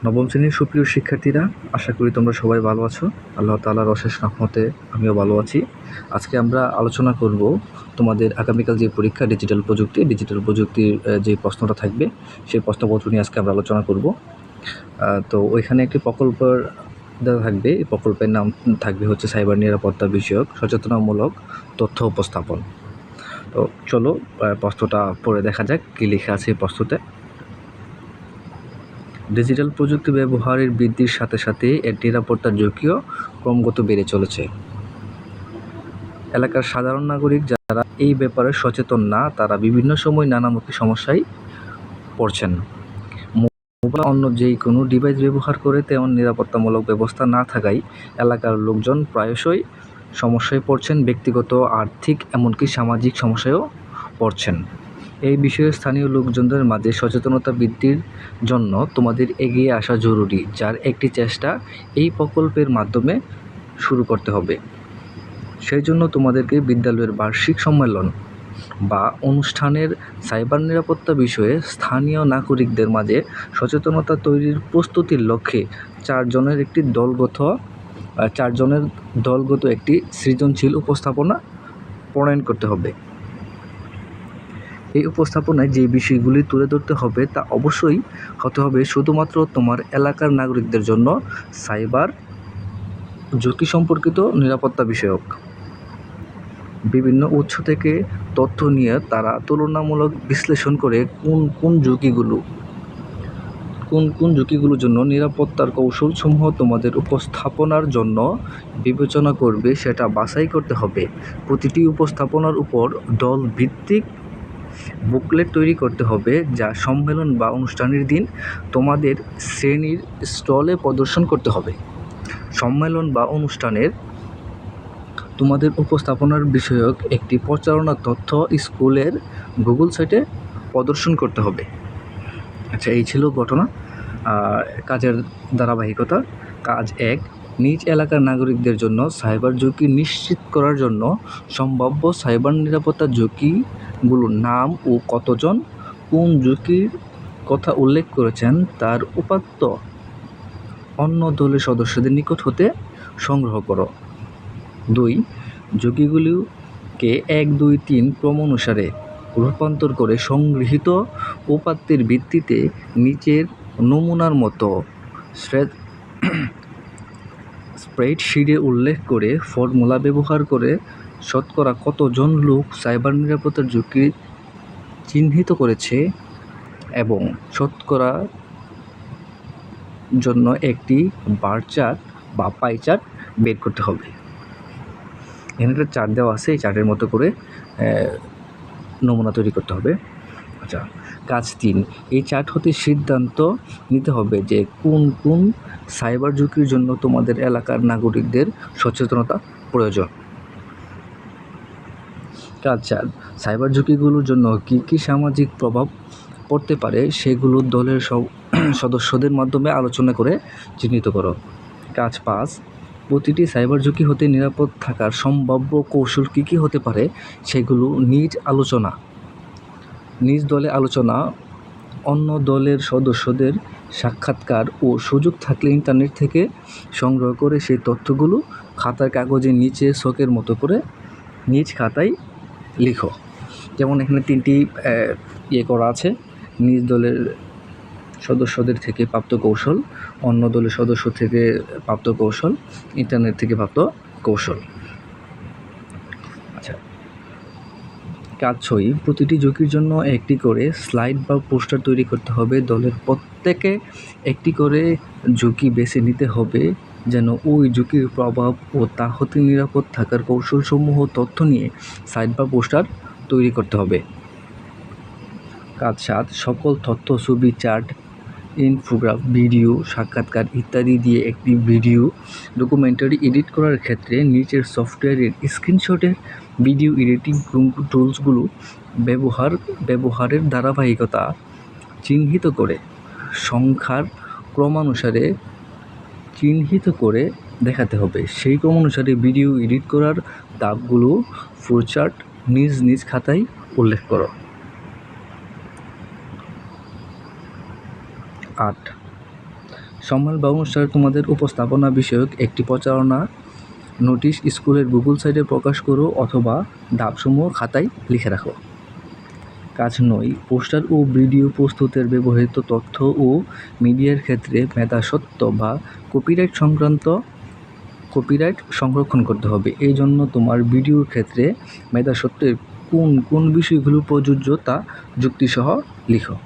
নবম শ্রেণীর সুপ্রিয় শিক্ষার্থীরা, আশা করি তোমরা সবাই ভালো আছো। আল্লাহ তাআলার অশেষ রহমতে আমিও ভালো আছি। আজকে আমরা আলোচনা করব তোমাদের আগামীকাল যে পরীক্ষা ডিজিটাল প্রযুক্তির যে প্রশ্নটা থাকবে সেই প্রশ্নপত্র নিয়ে আজকে আমরা আলোচনা করব। তো ওইখানে একটি প্রকল্প দেওয়া থাকবে। এই প্রকল্পের নাম থাকবে হচ্ছে সাইবার নিরাপত্তা বিষয়ক সচেতনামূলক তথ্য উপস্থাপন। তো চলো প্রশ্নটা পড়ে দেখা যাক কী লেখা আছে এই প্রশ্নতে। ডিজিটাল প্রযুক্তি ব্যবহারের বৃদ্ধির সাথে সাথে এর নিরাপত্তার ঝুঁকিও ক্রমাগত বেড়ে চলেছে। এলাকার সাধারণ নাগরিক যারা এই ব্যাপারে সচেতন না, তারা বিভিন্ন সময় নানামুখী সমস্যায় পড়ছেন। মোবাইল অন্য যেই কোনো ডিভাইস ব্যবহার করে তেমন নিরাপত্তামূলক ব্যবস্থা না থাকায় এলাকার লোকজন প্রায়শই সমস্যায় পড়ছেন, ব্যক্তিগত, আর্থিক, এমনকি সামাজিক সমস্যায়ও পড়ছেন। এই বিষয়ে স্থানীয় লোকজনদের মাঝে সচেতনতা বৃদ্ধির জন্য তোমাদের এগিয়ে আসা জরুরি, যার একটি চেষ্টা এই প্রকল্পের মাধ্যমে শুরু করতে হবে। সেই জন্য তোমাদেরকে বিদ্যালয়ের বার্ষিক সম্মেলন বা অনুষ্ঠানের সাইবার নিরাপত্তা বিষয়ে স্থানীয় নাগরিকদের মাঝে সচেতনতা তৈরির প্রস্তুতির লক্ষ্যে চারজনের দলগত একটি সৃজনশীল উপস্থাপনা প্রণয়ন করতে হবে। এই উপস্থাপনায় যে বিষয়গুলি তুলে ধরতে হবে তা অবশ্যই হতে হবে শুধুমাত্র তোমার এলাকার নাগরিকদের জন্য সাইবার ঝুঁকি সম্পর্কিত নিরাপত্তা বিষয়ক। বিভিন্ন উৎস থেকে তথ্য নিয়ে তারা তুলনামূলক বিশ্লেষণ করে কোন ঝুঁকিগুলোর জন্য নিরাপত্তার কৌশলসমূহ তোমাদের উপস্থাপনার জন্য বিবেচনা করবে সেটা বাছাই করতে হবে। প্রতিটি উপস্থাপনার উপর দল ভিত্তিক বুকলেট তৈরি করতে হবে, যা সম্মেলন বা অনুষ্ঠানের দিন তোমাদের শ্রেণীর স্টলে প্রদর্শন করতে হবে। সম্মেলন বা অনুষ্ঠানের তোমাদের উপস্থাপনার বিষয়ক একটি প্রচারণা তথ্য স্কুলের গুগল সাইটে প্রদর্শন করতে হবে। আচ্ছা, এই ছিল ঘটনা। কাজের ধারাবাহিকতা। কাজ ১, নিজ এলাকার নাগরিকদের জন্য সাইবার ঝুঁকি নিশ্চিত করার জন্য সম্ভাব্য সাইবার নিরাপত্তার ঝুঁকিগুলোর নাম ও কতজন কোন ঝুঁকির কথা উল্লেখ করেছেন তার উপাত্ত অন্য দলের সদস্যদের নিকট হতে সংগ্রহ করো। ২, ঝুঁকিগুলিকে ১, ২, ৩ ক্রম অনুসারে রূপান্তর করে সংগৃহীত উপাত্তের ভিত্তিতে নিচের নমুনার মতো স্প্রেডশিটে উল্লেখ করে ফর্মুলা ব্যবহার করে শতকরা কতজন লোক সাইবার নিরাপত্তার ঝুঁকি চিহ্নিত করেছে এবং শতকরা জন্য একটি বার চার্ট বা পাই চার্ট বের করতে হবে। এখানে একটা চার্ট দেওয়া আছে, এই চার্টের মতো করে নমুনা তৈরি করতে হবে। আচ্ছা, কাজ ৩, এই চার্ট হতে সিদ্ধান্ত নিতে হবে যে কোন সাইবার ঝুঁকির জন্য তোমাদের এলাকার নাগরিকদের সচেতনতা প্রয়োজন। কাজ ৪, সাইবার ঝুঁকিগুলোর জন্য কী সামাজিক প্রভাব পড়তে পারে সেগুলো দলের সদস্যদের মাধ্যমে আলোচনা করে চিহ্নিত করো। কাজ ৫, প্রতিটি সাইবার ঝুঁকি হতে নিরাপদ থাকার সম্ভাব্য কৌশল কী হতে পারে সেগুলো নিজ দলে আলোচনা, অন্য দলের সদস্যদের সাক্ষাৎকার ও সুযোগ থাকলে ইন্টারনেট থেকে সংগ্রহ করে সেই তথ্যগুলো খাতার কাগজে নিচে ছকের মতো করে নিজ খাতায় লিখো। যেমন এখানে 3টি করা আছে: নিজ দলের সদস্যদের থেকে প্রাপ্ত কৌশল, অন্য দলের সদস্য থেকে প্রাপ্ত কৌশল, ইন্টারনেট থেকে প্রাপ্ত কৌশল। আচ্ছা, কাজ ৬, প্রতিটি ঝুঁকির জন্য একটি করে স্লাইড বা পোস্টার তৈরি করতে হবে। দলের প্রত্যেকে একটি করে ঝুঁকি বেছে নিতে হবে, যেন ওই ঝুঁকির প্রভাব ও তা হতে নিরাপদ থাকার কৌশলসমূহ তথ্য নিয়ে স্লাইড বা পোস্টার তৈরি করতে হবে। কাজ ৭, সকল তথ্য, ছবি, চার্ট, ইনফোগ্রাফ, ভিডিও, সাক্ষাৎকার ইত্যাদি দিয়ে একটি ভিডিও ডকুমেন্টারি এডিট করার ক্ষেত্রে নিচের সফটওয়্যারের স্ক্রিনশটের ভিডিও এডিটিং টুলসগুলো ব্যবহারের ধারাবাহিকতা চিহ্নিত করে সংখ্যার ক্রমানুসারে চিহ্নিত করে দেখাতে হবে। সেই ক্রমানুসারে ভিডিও এডিট করার ধাপগুলো ফ্লোচার্ট নিজ খাতায় উল্লেখ করো। ৮, সম্মেলন বা অনুষ্ঠানে তোমাদের উপস্থাপনা বিষয়ক একটি প্রচারণা নোটিশ স্কুলের গুগল সাইটে প্রকাশ করো অথবা ধাপসমূহ খাতায় লিখে রাখো। কাজ 9, পোস্টার ও ভিডিও প্রস্তুতের ব্যবহৃত তথ্য ও মিডিয়ার ক্ষেত্রে মেধাস্বত্ব বা কপিরাইট সংরক্ষণ করতে হবে। এই জন্য তোমার ভিডিওর ক্ষেত্রে মেধাস্বত্বের কোন বিষয়গুলো প্রযোজ্য তা যুক্তিসহ লিখো।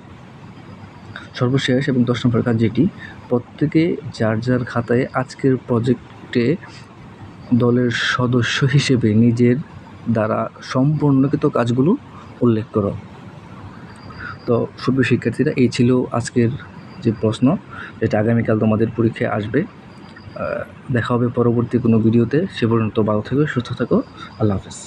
সর্বশেষ এবং 10 নম্বর কাজ যেটি, প্রত্যেকে যার খাতায় আজকের প্রজেক্টে দলের সদস্য হিসেবে নিজের দ্বারা সম্পন্নকৃত কাজগুলো উল্লেখ করো। তো সুপ্রিয় শিক্ষার্থীরা, এই ছিল আজকের যে প্রশ্ন, যেটা আগামীকাল তোমাদের পরীক্ষায় আসবে। দেখা হবে পরবর্তী কোনো ভিডিওতে। সে পর্যন্ত ভালো থেকো, সুস্থ থাকো। আল্লাহ হাফেজ।